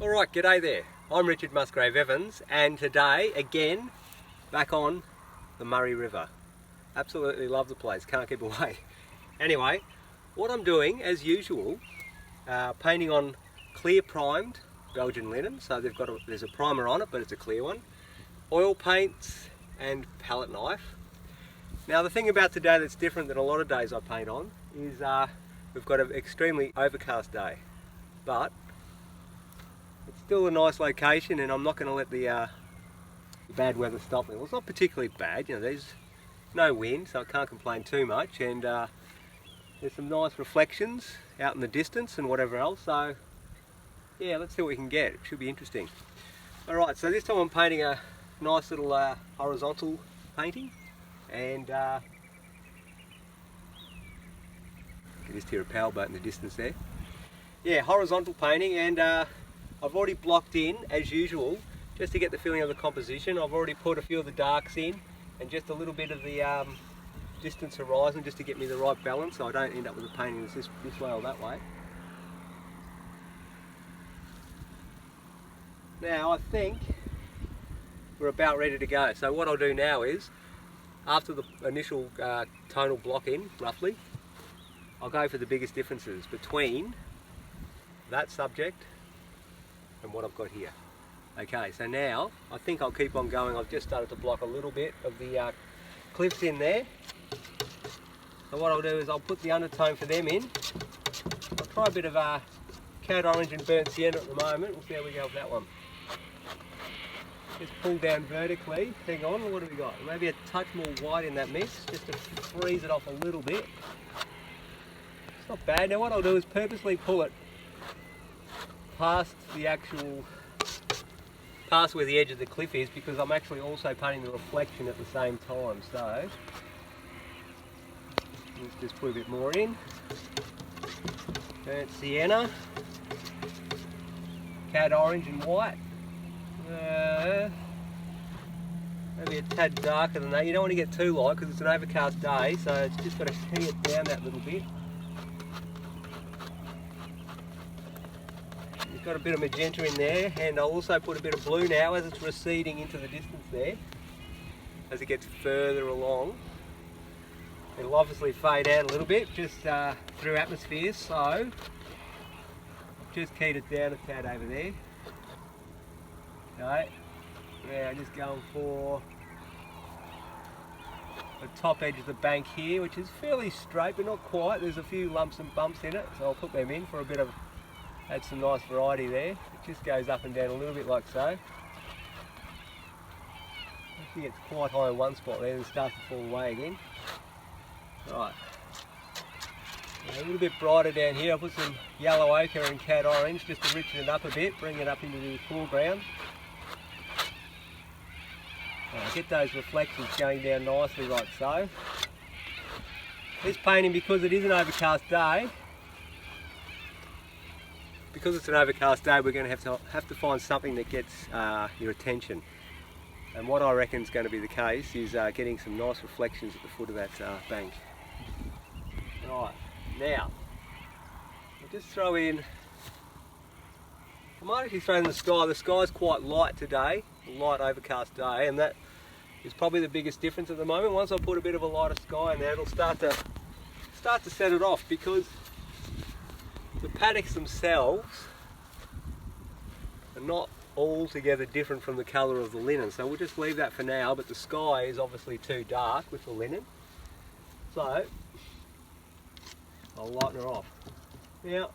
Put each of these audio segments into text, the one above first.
Alright, g'day there. I'm Richard Musgrave-Evans, and today, again, back on the Murray River. Absolutely love the place, can't keep away. Anyway, what I'm doing, as usual, painting on clear primed Belgian linen. So there's a primer on it, but it's a clear one. Oil paints and palette knife. Now the thing about today that's different than a lot of days I paint on is we've got an extremely overcast day, but it's still a nice location, and I'm not going to let the bad weather stop me. Well, it's not particularly bad, you know, there's no wind, so I can't complain too much, and there's some nice reflections out in the distance and whatever else, so yeah, let's see what we can get. It should be interesting. Alright, so this time I'm painting a nice little horizontal painting, and you can just hear a powerboat in the distance there. Yeah, horizontal painting, and I've already blocked in, as usual, just to get the feeling of the composition. I've already put a few of the darks in, and just a little bit of the distance horizon, just to get me the right balance, so I don't end up with the painting this way or that way. Now I think we're about ready to go. So what I'll do now is, after the initial tonal block in, roughly, I'll go for the biggest differences between that subject and what I've got here. Okay, so now I think I'll keep on going. I've just started to block a little bit of the cliffs in there. So what I'll do is I'll put the undertone for them in. I'll try a bit of cad orange and burnt sienna at the moment. We'll see how we go with that one. Just pull down vertically. Hang on, what have we got? Maybe a touch more white in that mix, just to freeze it off a little bit. It's not bad. Now what I'll do is purposely pull it past where the edge of the cliff is, because I'm actually also painting the reflection at the same time. So let's just put a bit more in. Burnt sienna, cad orange and white. Maybe a tad darker than that. You don't want to get too light because it's an overcast day, so it's just got to hang it down that little bit. Got a bit of magenta in there, and I'll also put a bit of blue now as it's receding into the distance there. As it gets further along, it'll obviously fade out a little bit just through atmosphere, so I've just keyed it down a tad over there. Okay, yeah, just going for the top edge of the bank here, which is fairly straight but not quite. There's a few lumps and bumps in it, so I'll put them in for a bit of, add some nice variety there. It just goes up and down a little bit like so. I think it's quite high in one spot there and starts to fall away again. Right, a little bit brighter down here. I'll put some yellow ochre and cad orange just to richen it up a bit, bring it up into the foreground. Get those reflections going down nicely like so. This painting, because it is an overcast day, we're going to have to find something that gets your attention. And what I reckon is going to be the case is getting some nice reflections at the foot of that bank. Right, now I'll just throw in, I might actually throw in the sky. The sky's quite light today, a light overcast day, and that is probably the biggest difference at the moment. Once I put a bit of a lighter sky in there, it'll start to set it off, because the paddocks themselves are not altogether different from the colour of the linen, so we'll just leave that for now. But the sky is obviously too dark with the linen, so I'll lighten her off. Now,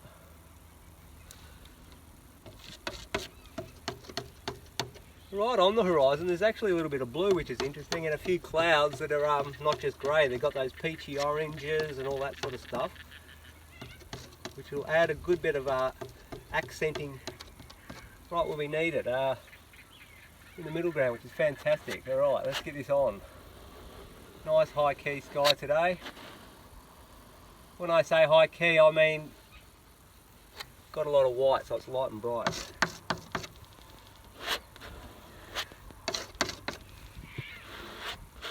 right on the horizon there's actually a little bit of blue, which is interesting, and a few clouds that are not just grey. They've got those peachy oranges and all that sort of stuff, which will add a good bit of accenting right where we need it, in the middle ground, which is fantastic. Alright, let's get this on. Nice high key sky today. When I say high key, I mean got a lot of white, so it's light and bright.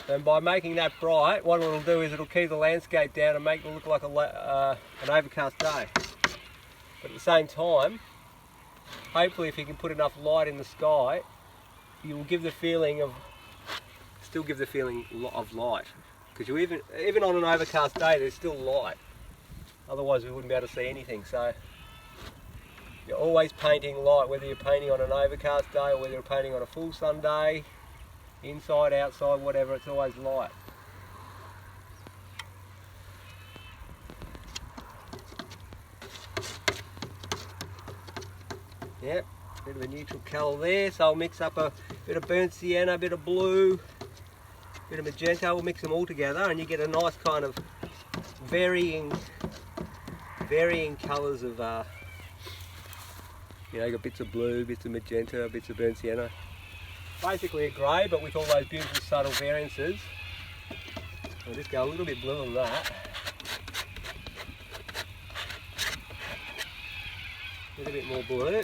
And by making that bright, what it'll do is it'll keep the landscape down and make it look like an overcast day. But at the same time, hopefully if you can put enough light in the sky, you will give the feeling of, still give the feeling of light. Because you even on an overcast day, there's still light. Otherwise we wouldn't be able to see anything. So you're always painting light, whether you're painting on an overcast day or whether you're painting on a full sun day, inside, outside, whatever, it's always light. Yep, bit of a neutral colour there, so I'll mix up a bit of burnt sienna, a bit of blue, a bit of magenta, we'll mix them all together and you get a nice kind of varying colours of, you know, you've got bits of blue, bits of magenta, bits of burnt sienna. Basically a grey, but with all those beautiful subtle variances. I'll just go a little bit bluer than that. A little bit more blue.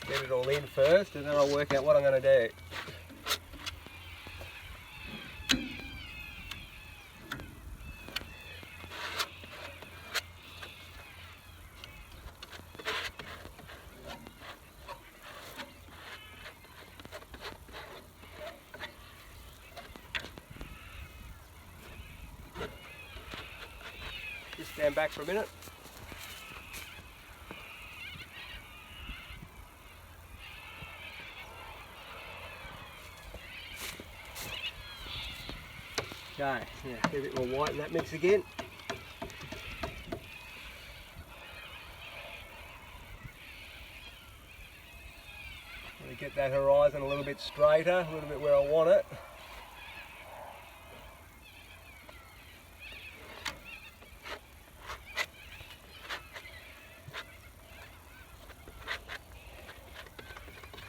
Get it all in first and then I'll work out what I'm going to do. Just stand back for a minute. Okay, yeah, get a bit more white in that mix again. Get that horizon a little bit straighter, a little bit where I want it.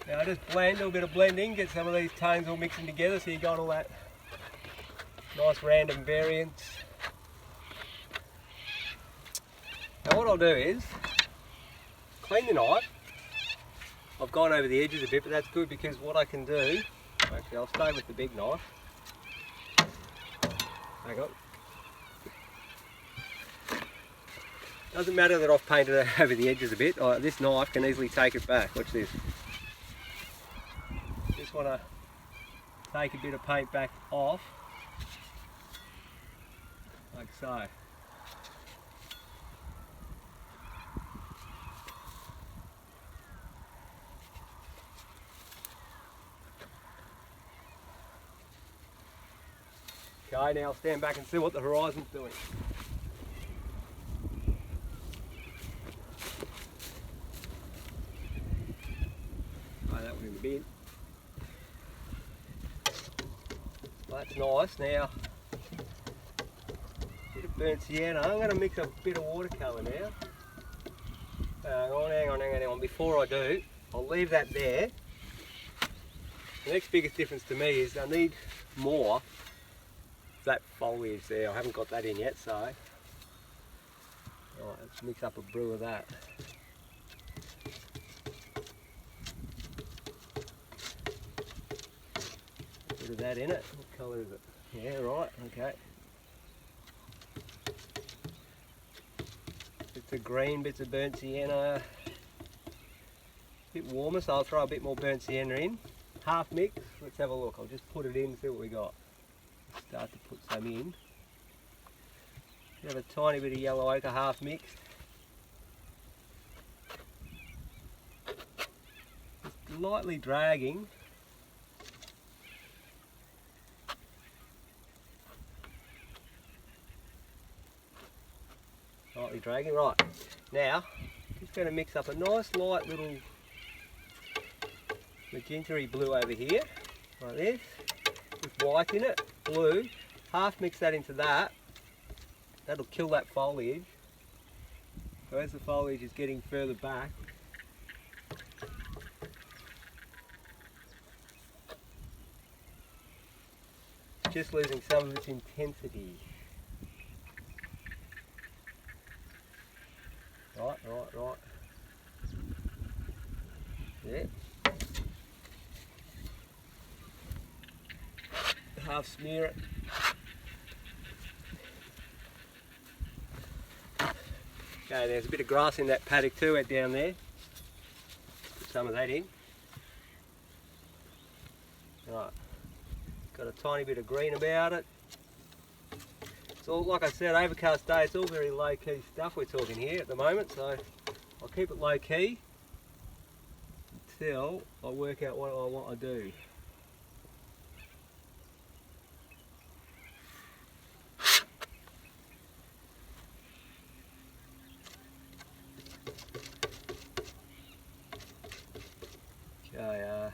Now I just blend, a little bit of blending, get some of these tones all mixing together so you got all that nice random variance. Now what I'll do is clean the knife. I've gone over the edges a bit, but that's good because what I can do, actually I'll stay with the big knife. Hang on. Doesn't matter that I've painted over the edges a bit, this knife can easily take it back. Watch this. Just want to take a bit of paint back off, like so. Okay, now I'll stand back and see what the horizon's doing. Oh, that one in the bin. That's nice. Now, a bit of burnt sienna. I'm going to mix a bit of watercolour now. Hang on. Before I do, I'll leave that there. The next biggest difference to me is I need more that foliage there. I haven't got that in yet, so alright, let's mix up a brew of that. Bit of that in it. What colour is it? Yeah, right, okay. Bits of green, bits of burnt sienna. A bit warmer, so I'll throw a bit more burnt sienna in. Half mix, let's have a look. I'll just put it in, see what we got. Start to put some in. Have a tiny bit of yellow ochre, half mixed. Just lightly dragging. Lightly dragging, right. Now, just going to mix up a nice light little magenta-y blue over here, like this. With white in it, blue, half mix that into that, that'll kill that foliage. So as the foliage is getting further back, it's just losing some of its intensity. Right. Yeah. Half smear it. Okay, there's a bit of grass in that paddock too out down there. Put some of that in. Right, got a tiny bit of green about it. It's all, like I said, overcast day, it's all very low key stuff we're talking here at the moment, so I'll keep it low key until I work out what I want to do. Okay,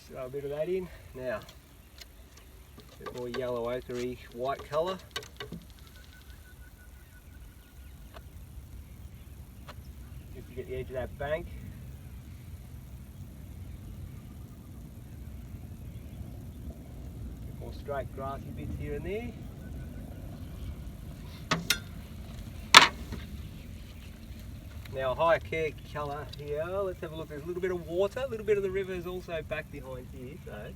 throw a bit of that in. Now, a bit more yellow ochre-y white colour. Just to get the edge of that bank. A bit more straight grassy bits here and there. Now, a higher care colour here, let's have a look. There's a little bit of water, a little bit of the river is also back behind here, so.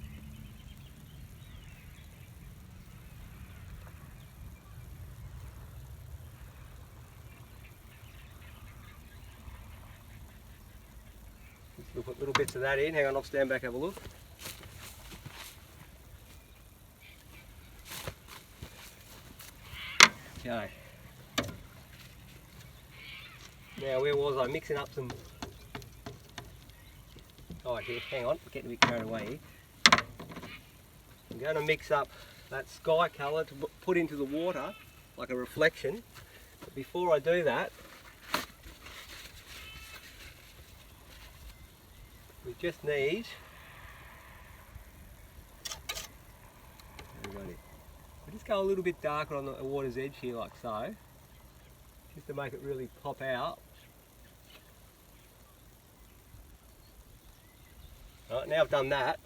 Just put little bits of that in. Hang on, I'll stand back and have a look. Okay. Now, where was I? Mixing up some... Oh, here, hang on, I'm getting a bit carried away here. I'm going to mix up that sky colour to put into the water, like a reflection. But before I do that, we just need... We just go a little bit darker on the water's edge here, like so, just to make it really pop out. Right, now I've done that,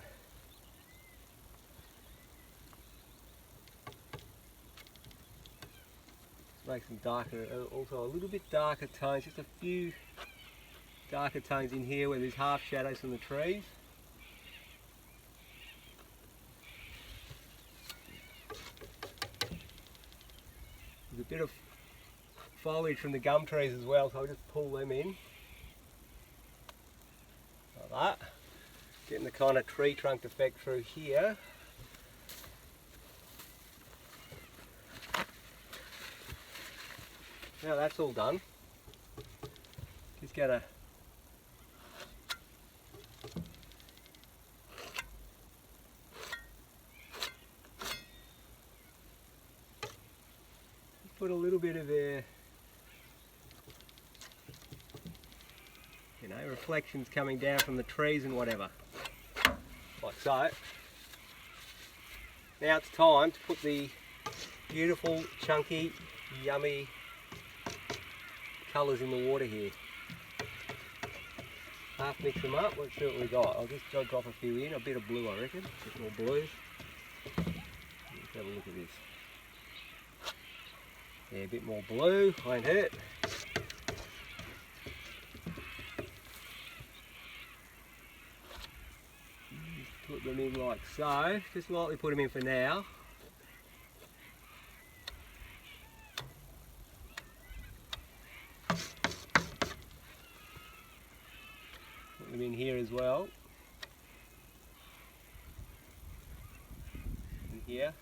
make some darker, also a little bit darker tones, just a few darker tones in here where there's half shadows from the trees. There's a bit of foliage from the gum trees as well, so I'll just pull them in like that. Getting the kind of tree trunk effect through here. Now that's all done, just gonna put a little bit of a, reflections coming down from the trees and whatever, like so. Now it's time to put the beautiful, chunky, yummy colours in the water here. Half mix them up, let's see what we got. I'll just drop a few in, a bit of blue I reckon, a bit more blue. Let's have a look at this. Yeah, a bit more blue, won't hurt. Just put them in like so, just lightly put them in for now. Put them in here as well. And here.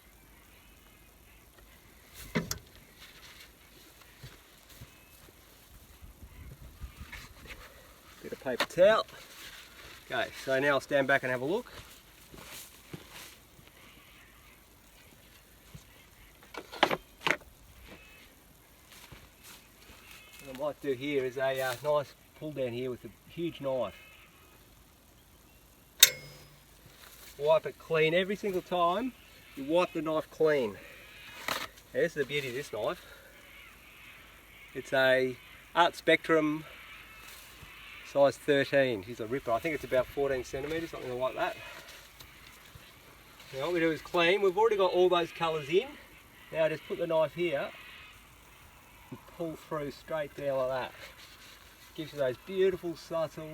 Bit of paper towel. Okay, so now I'll stand back and have a look. What I might do here is a nice pull down here with a huge knife. Wipe it clean every single time. You wipe the knife clean. Now, this is the beauty of this knife. It's a Art Spectrum size 13. She's a ripper. I think it's about 14 centimetres, something like that. Now what we do is clean. We've already got all those colours in. Now just put the knife here and pull through straight down like that. Gives you those beautiful subtle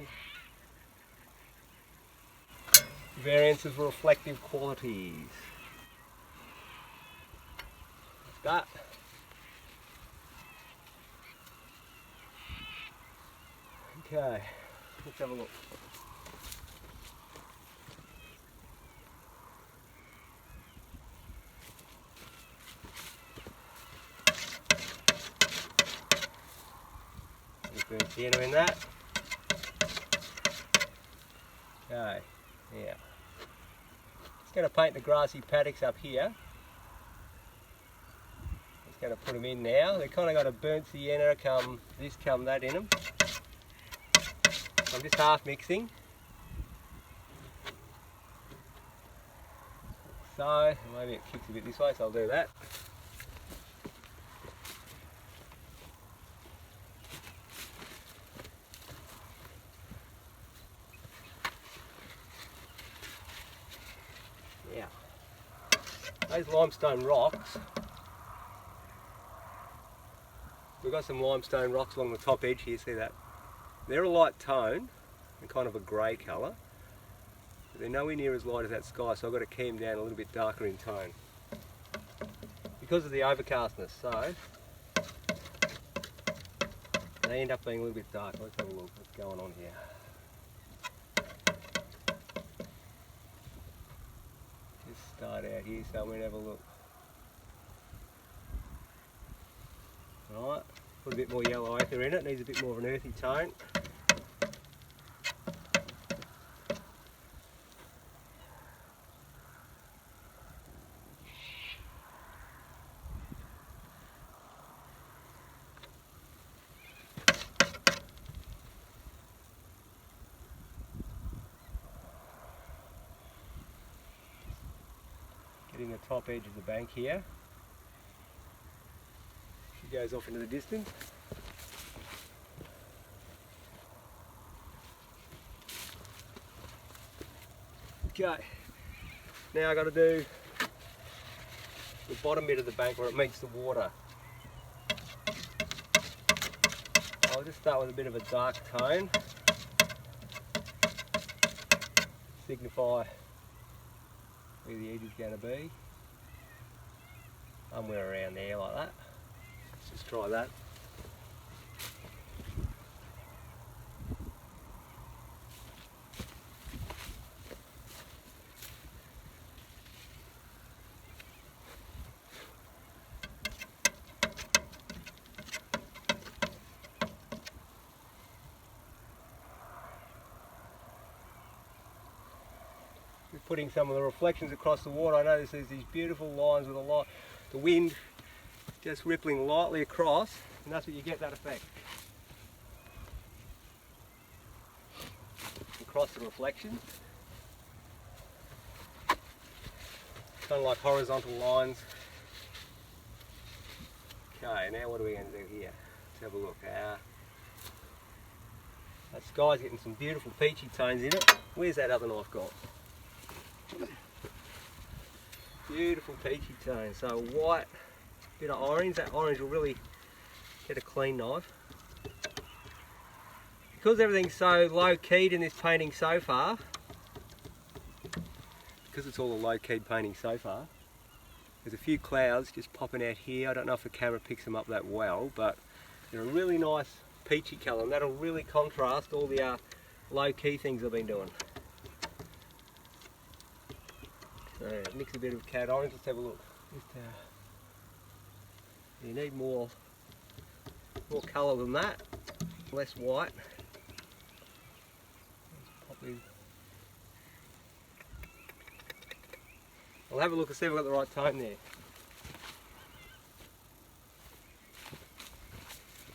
variants of reflective qualities. Like that. Okay, let's have a look. The inner in that. Okay, yeah. Just going to paint the grassy paddocks up here. Just going to put them in now. They've kind of got a burnt sienna come this, come that in them. I'm just half mixing. So maybe it kicks a bit this way, so I'll do that. Yeah. Those limestone rocks, we've got some limestone rocks along the top edge here, see that? They're a light tone and kind of a grey colour, but they're nowhere near as light as that sky, so I've got to key them down a little bit darker in tone because of the overcastness, so they end up being a little bit darker. Let's have a look what's going on here. Just start out here somewhere and have a look. Alright, put a bit more yellow ochre in it, needs a bit more of an earthy tone. Getting the top edge of the bank here. She goes off into the distance. Okay, now I've got to do the bottom bit of the bank where it meets the water. I'll just start with a bit of a dark tone, signify where the edge is going to be. Somewhere around there like that. Let's just try that. Just putting some of the reflections across the water. I notice there's these beautiful lines with the wind just rippling lightly across, and that's what you get, that effect. Across the reflection. Kind of like horizontal lines. Okay, now what are we going to do here? Let's have a look. That sky's getting some beautiful peachy tones in it. Where's that other knife gone? Beautiful peachy tone. So white, bit of orange. That orange will really get a clean knife. Because everything's so low keyed in this painting so far, because it's all a low keyed painting so far, there's a few clouds just popping out here. I don't know if the camera picks them up that well, but they're a really nice peachy colour, and that'll really contrast all the low key things I've been doing. So mix a bit of cat orange. Let's have a look. You need more colour than that, less white. I'll have a look and see if I've got the right tone there.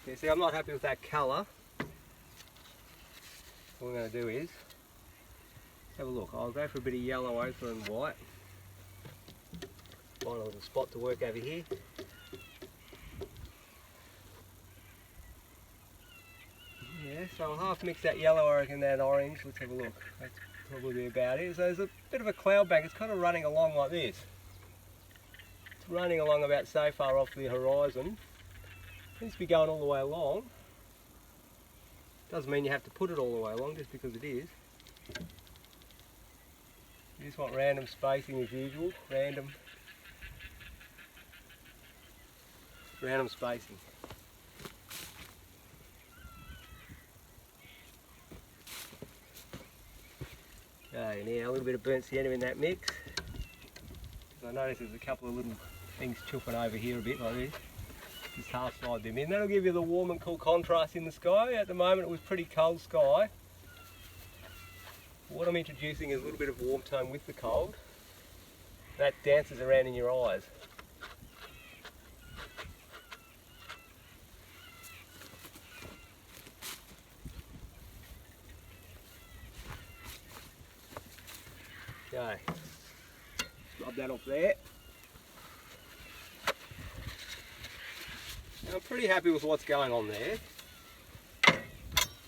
Okay, see, I'm not happy with that colour. What I'm going to do is have a look. I'll go for a bit of yellow ochre and white. Find a little spot to work over here. Yeah, so I'll half mix that yellow ochre and that orange. Let's have a look. That's probably about it. So there's a bit of a cloud bank. It's kind of running along like this. It's running along about so far off the horizon. Seems to be going all the way along. Doesn't mean you have to put it all the way along just because it is. You just want random spacing as usual, random spacing. Okay, now a little bit of burnt sienna in that mix. I notice there's a couple of little things chupping over here a bit like this. Just half slide them in. That'll give you the warm and cool contrast in the sky. At the moment it was pretty cold sky. What I'm introducing is a little bit of warm tone with the cold. That dances around in your eyes. Okay, rub that off there. Now I'm pretty happy with what's going on there.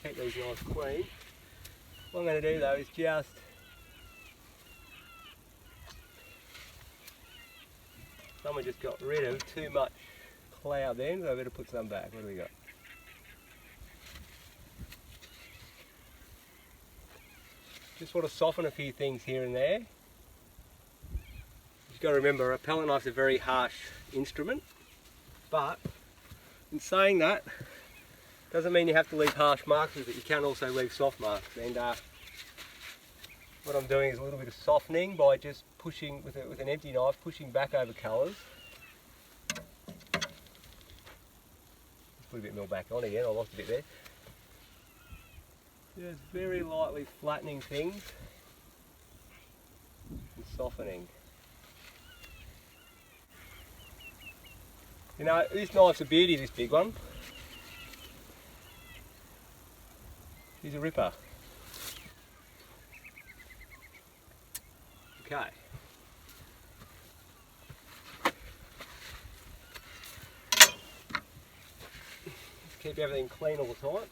Keep these nice clean. What I'm going to do though is just someone just got rid of too much cloud then, so I better put some back. What do we got? Just want to soften a few things here and there. You've got to remember, a palette knife's a very harsh instrument, but in saying that, doesn't mean you have to leave harsh marks with it. You can also leave soft marks. And what I'm doing is a little bit of softening by just pushing with an empty knife, pushing back over colours. Let's put a bit more back on again. I lost a bit there. Just very lightly flattening things and softening. You know, this knife's a beauty, this big one. She's a ripper. Okay. Let's keep everything clean all the time.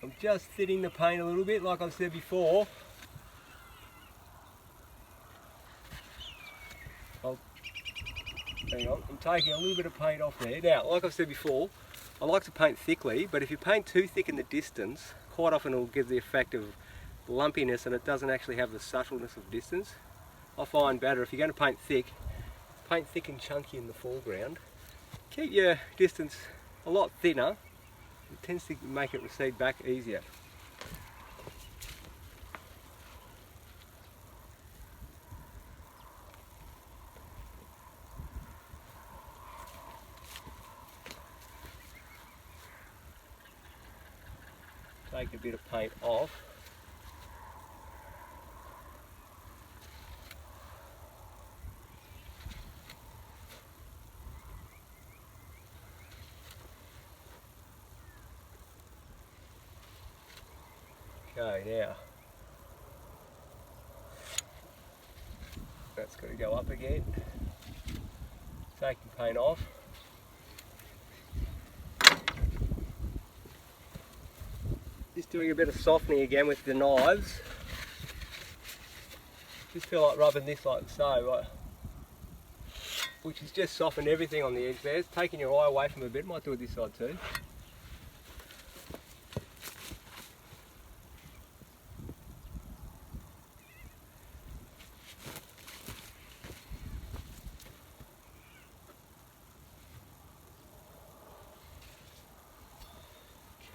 I'm just thinning the paint a little bit, like I've said before. Hang on, I'm taking a little bit of paint off there. Now, like I've said before, I like to paint thickly, but if you paint too thick in the distance, quite often it will give the effect of lumpiness and it doesn't actually have the subtleness of distance. I find better, if you're going to paint thick and chunky in the foreground. Keep your distance a lot thinner. It tends to make it recede back easier. Take a bit of paint off. Okay, now that's got to go up again. Take the paint off. Just doing a bit of softening again with the knives. Just feel like rubbing this like so, right? Which has just softened everything on the edge there. It's taking your eye away from it a bit. Might do it this side too.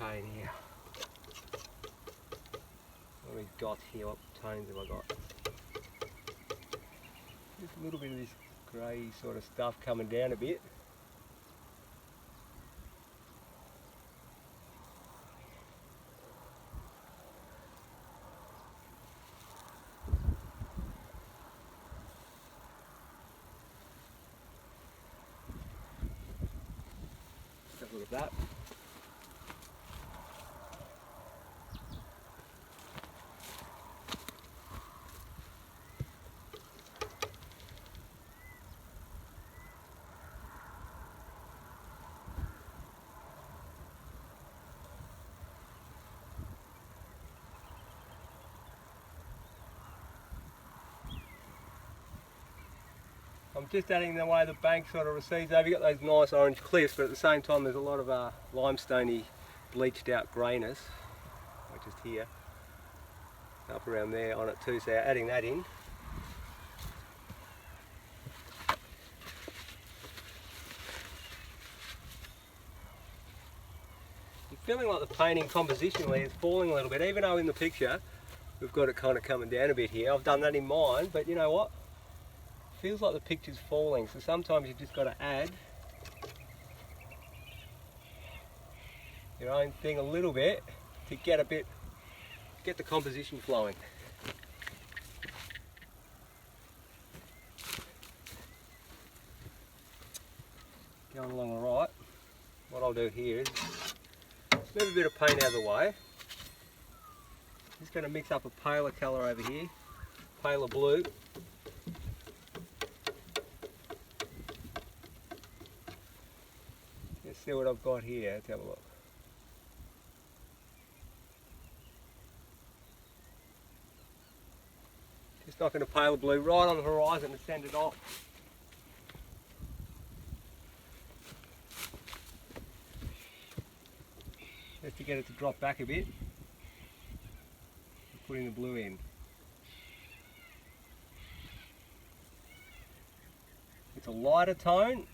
Okay, now what we've got here, what tones have I got? Just a little bit of this grey sort of stuff coming down a bit. Just a little of that. I'm just adding the way the bank sort of recedes over. You've got those nice orange cliffs, but at the same time there's a lot of limestoney, bleached out greyness, like just here, up around there on it too, so adding that in. You're feeling like the painting compositionally is falling a little bit, even though in the picture we've got it kind of coming down a bit here. I've done that in mine, but you know what? Feels like the picture's falling, so sometimes you've just got to add your own thing a little bit to get the composition flowing. Going along all right. What I'll do here is move a bit of paint out of the way. Just going to mix up a paler colour over here, paler blue. Let's see what I've got here. Let's have a look. Just knocking a pale blue right on the horizon to send it off. Just to get it to drop back a bit. Putting the blue in. It's a lighter tone.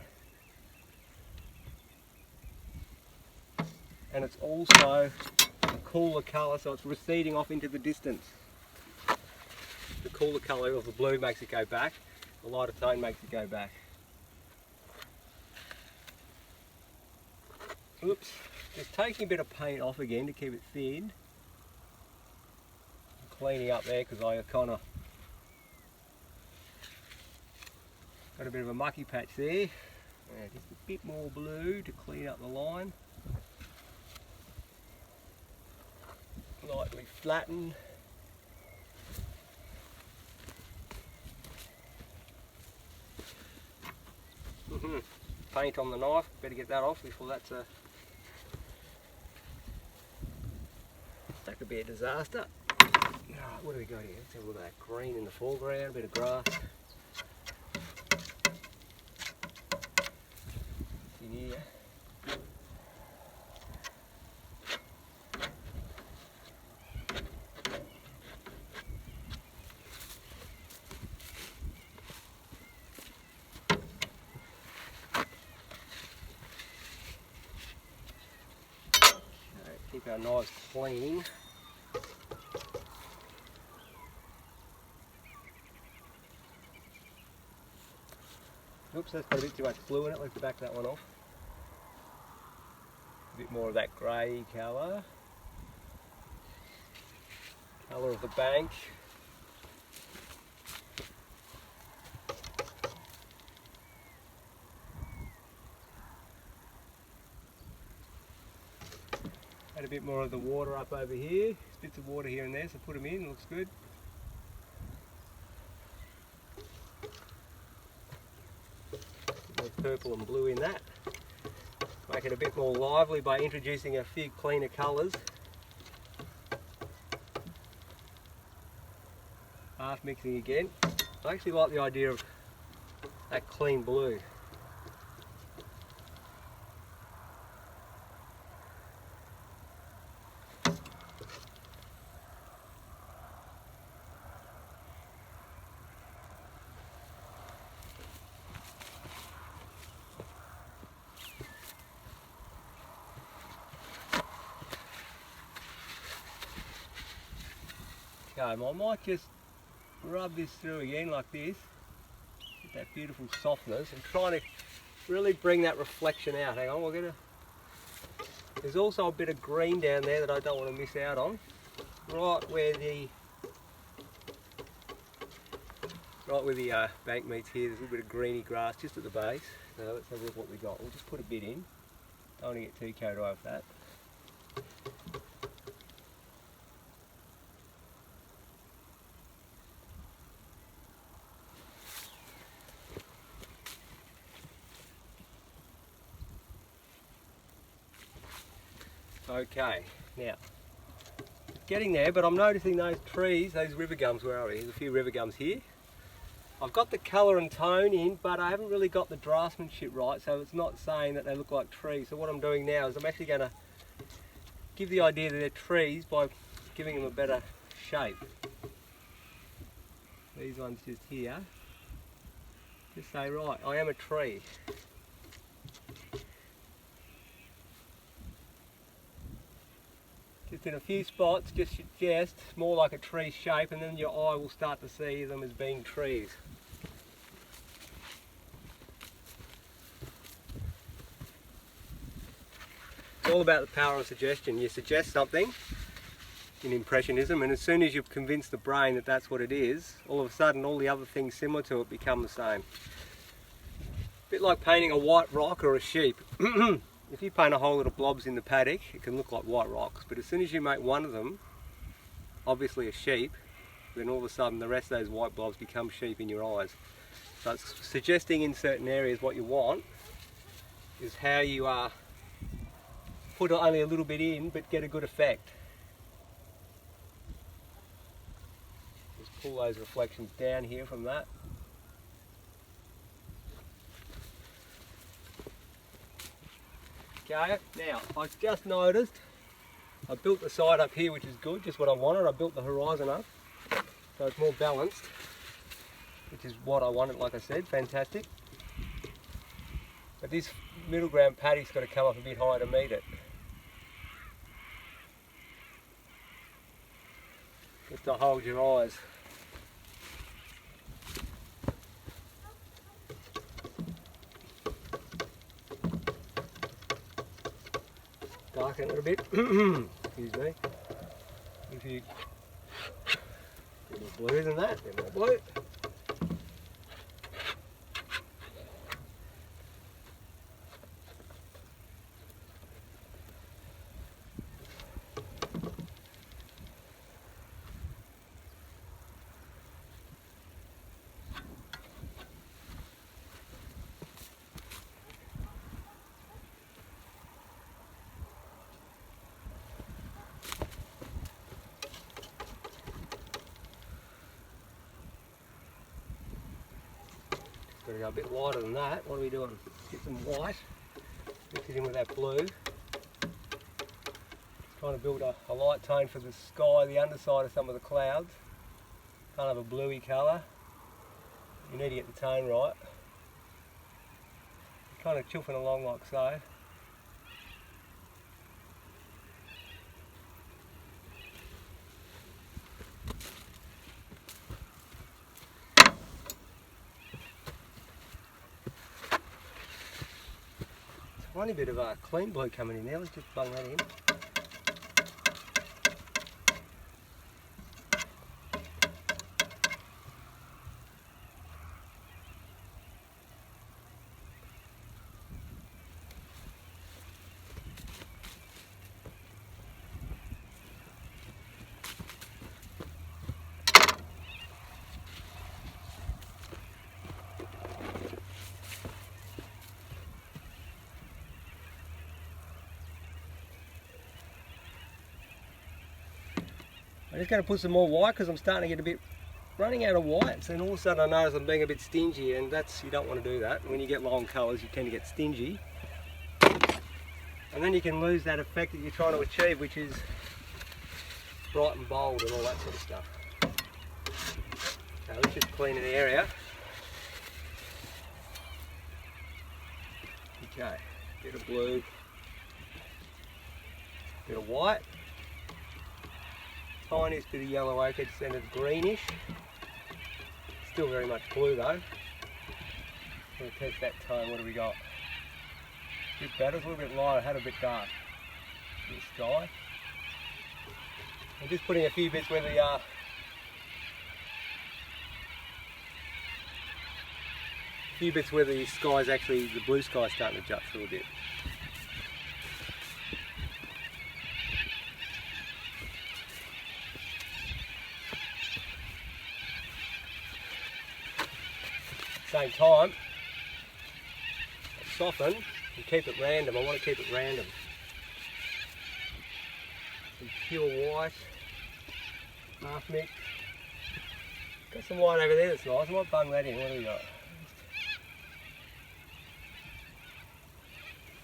And it's also a cooler colour, so it's receding off into the distance. The cooler colour of the blue makes it go back, the lighter tone makes it go back. Oops, just taking a bit of paint off again to keep it thin. Cleaning up there because I kind of got a bit of a mucky patch there. Just a bit more blue to clean up the line. Lightly flatten. Paint on the knife, better get that off before that could be a disaster. Right, what do we got here? Let's have a look at that green in the foreground, a bit of grass. In here. Keep our knives clean. Oops, that's got a bit too much blue in it. Let's back that one off. A bit more of that grey colour. Colour of the bank. Add a bit more of the water up over here. Bits of water here and there, so put them in, looks good. Purple and blue in that. Make it a bit more lively by introducing a few cleaner colours. Half mixing again. I actually like the idea of that clean blue. I might just rub this through again like this, get that beautiful softness. I'm trying to really bring that reflection out. Hang on, there's also a bit of green down there that I don't want to miss out on. Right where the bank meets here, there's a little bit of greeny grass just at the base. So let's have a look what we got. We'll just put a bit in. Don't want to get too carried away with that. Okay, now getting there, but I'm noticing those trees, those river gums, where are we? There's a few river gums here. I've got the colour and tone in, but I haven't really got the draftsmanship right, so it's not saying that they look like trees. So what I'm doing now is I'm actually going to give the idea that they're trees by giving them a better shape. These ones just here, just say, right, I am a tree. Just in a few spots, just suggest more like a tree shape, and then your eye will start to see them as being trees. It's all about the power of suggestion. You suggest something in Impressionism, and as soon as you've convinced the brain that that's what it is, all of a sudden all the other things similar to it become the same. A bit like painting a white rock or a sheep. If you paint a whole lot of blobs in the paddock, it can look like white rocks, but as soon as you make one of them, obviously a sheep, then all of a sudden the rest of those white blobs become sheep in your eyes. So it's suggesting in certain areas what you want is how you put only a little bit in but get a good effect. Just pull those reflections down here from that. Okay, now I've just noticed I built the side up here, which is good, just what I wanted. I built the horizon up so it's more balanced, which is what I wanted, like I said, fantastic. But this middle ground paddock's got to come up a bit higher to meet it. Just to hold your eyes. Darken it a bit. Excuse me. If you bit more blue than that, bit more blue. Got to go a bit lighter than that. What are we doing? Get some white, mix it in with that blue. Just trying to build a light tone for the sky, the underside of some of the clouds. Kind of a bluey colour. You need to get the tone right. Kind of chuffing along like so. Tiny bit of a clean blue coming in there, let's just bung that in. I'm just going to put some more white because I'm starting to get a bit running out of whites, and all of a sudden I notice I'm being a bit stingy, and that's, you don't want to do that. When you get low on colours you tend to get stingy, and then you can lose that effect that you're trying to achieve, which is bright and bold and all that sort of stuff. Okay, let's just clean the area. Okay, bit of blue, bit of white. Tiniest bit of yellow ochre, scented greenish. Still very much blue though. We'll test that tone. What do we got? A bit better, it's a little bit lighter, had a bit dark. Bit of sky. I'm just putting a few bits where the sky's actually, the blue sky's starting to jut through a bit. Same time, soften and keep it random. I want to keep it random. Some pure white, half mix. Got some white over there that's nice. I might bung that in. What do we got?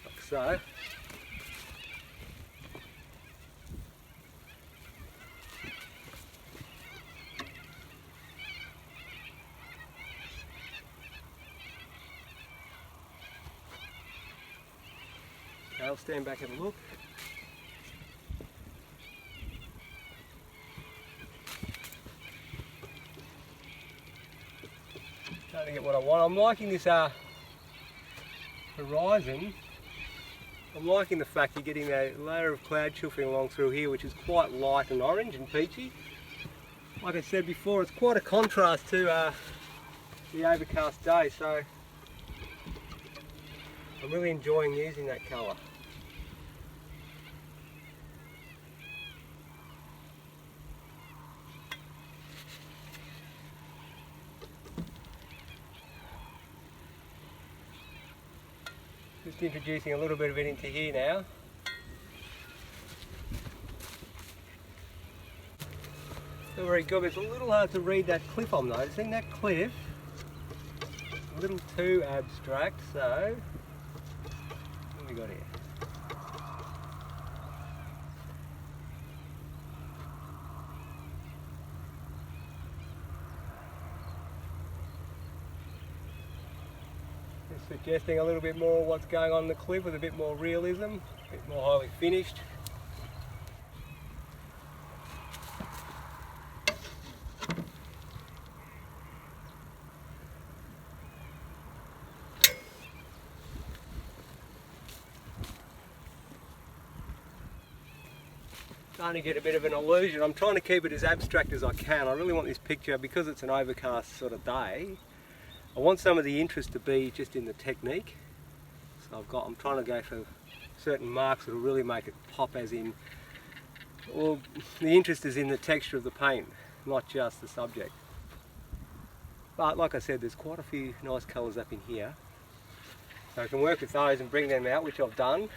Like so. Okay, I'll stand back and have a look. Trying to get what I want. I'm liking this horizon. I'm liking the fact you're getting a layer of cloud chuffing along through here, which is quite light and orange and peachy. Like I said before, it's quite a contrast to the overcast day, so I'm really enjoying using that colour. Just introducing a little bit of it into here now. Not very good, it's a little hard to read that cliff I'm noticing. That cliff, a little too abstract, so what have we got here? Just suggesting a little bit more of what's going on in the cliff with a bit more realism, a bit more highly finished. Starting to get a bit of an illusion. I'm trying to keep it as abstract as I can. I really want this picture, because it's an overcast sort of day, I want some of the interest to be just in the technique. So I'm trying to go for certain marks that will really make it pop, as in, well, the interest is in the texture of the paint, not just the subject. But like I said, there's quite a few nice colours up in here. So I can work with those and bring them out, which I've done.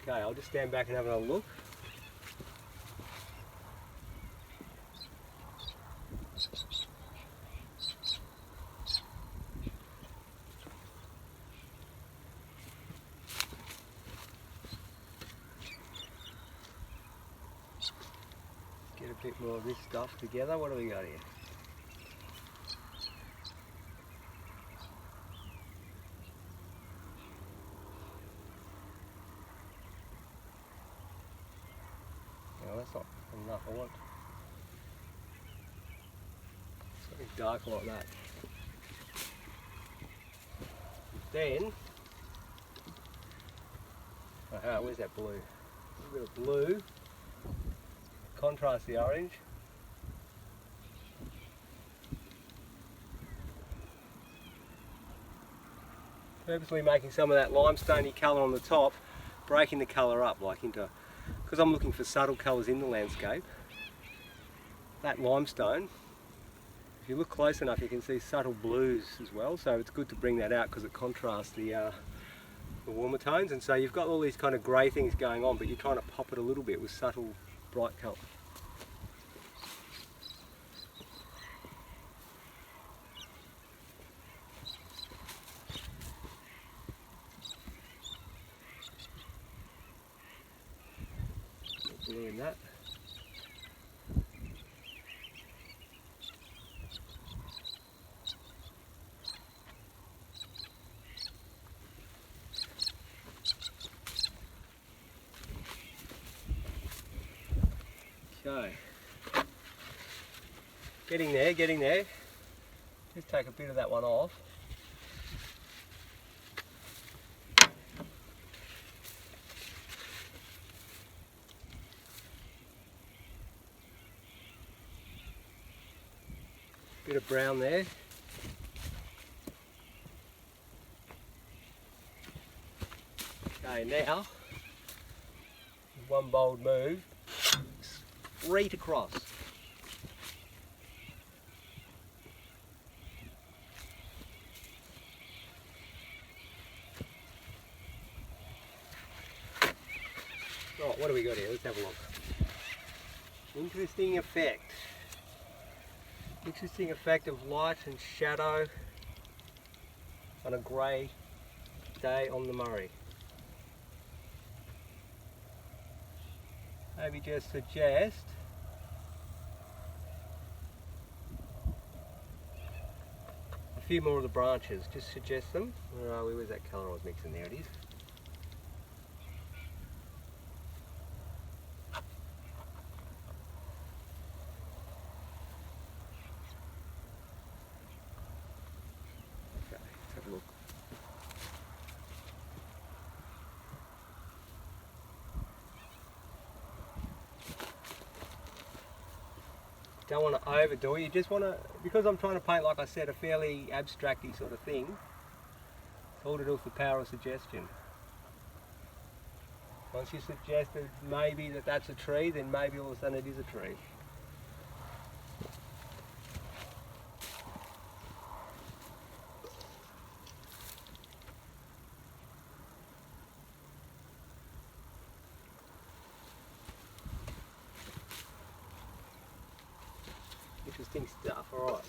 Okay, I'll just stand back and have a look. Get a bit more of this stuff together. What do we got here? No, that's not enough. I want something dark like that. Then, where's that blue? A little bit of blue. Contrast the orange. Purposely making some of that limestoney colour on the top, breaking the colour up like into, because I'm looking for subtle colours in the landscape. That limestone, if you look close enough, you can see subtle blues as well, so it's good to bring that out because it contrasts the warmer tones. And so you've got all these kind of grey things going on, but you're trying to pop it a little bit with subtle bright colour. Blue in that. Okay. Getting there, getting there. Just take a bit of that one off. Bit of brown there. Okay, now, one bold move, straight across. what do we got here? Let's have a look. Interesting effect. Interesting effect of light and shadow on a grey day on the Murray. Maybe just suggest a few more of the branches, just suggest them. Where are we? Where's that colour I was mixing? There it is. Okay, let's have a look. Don't want to overdo it, you just want to, because I'm trying to paint, like I said, a fairly abstracty sort of thing, it's all to do with the power of suggestion. Once you suggested maybe that that's a tree, then maybe all of a sudden it is a tree. Interesting stuff, alright.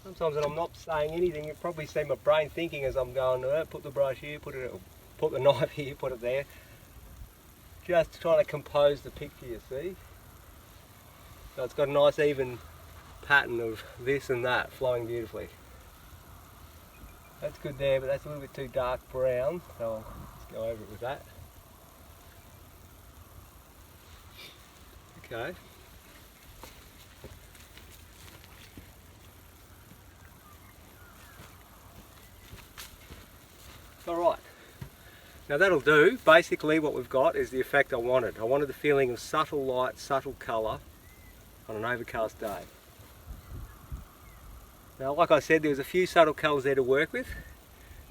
Sometimes when I'm not saying anything, you probably see my brain thinking as I'm going, put the brush here, put the knife here, put it there. Just trying to compose the picture, you see. So it's got a nice even pattern of this and that flowing beautifully. That's good there, but that's a little bit too dark brown, so let's go over it with that. Okay. Alright. Now that'll do. Basically what we've got is the effect I wanted. I wanted the feeling of subtle light, subtle colour on an overcast day. Now, like I said, there's a few subtle colours there to work with,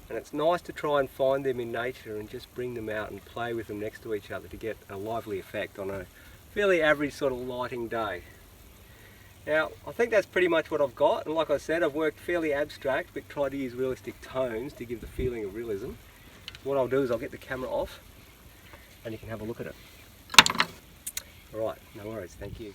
and it's nice to try and find them in nature and just bring them out and play with them next to each other to get a lively effect on a fairly average sort of lighting day. Now, I think that's pretty much what I've got, and like I said, I've worked fairly abstract but tried to use realistic tones to give the feeling of realism. What I'll do is I'll get the camera off and you can have a look at it. Alright, no worries, thank you.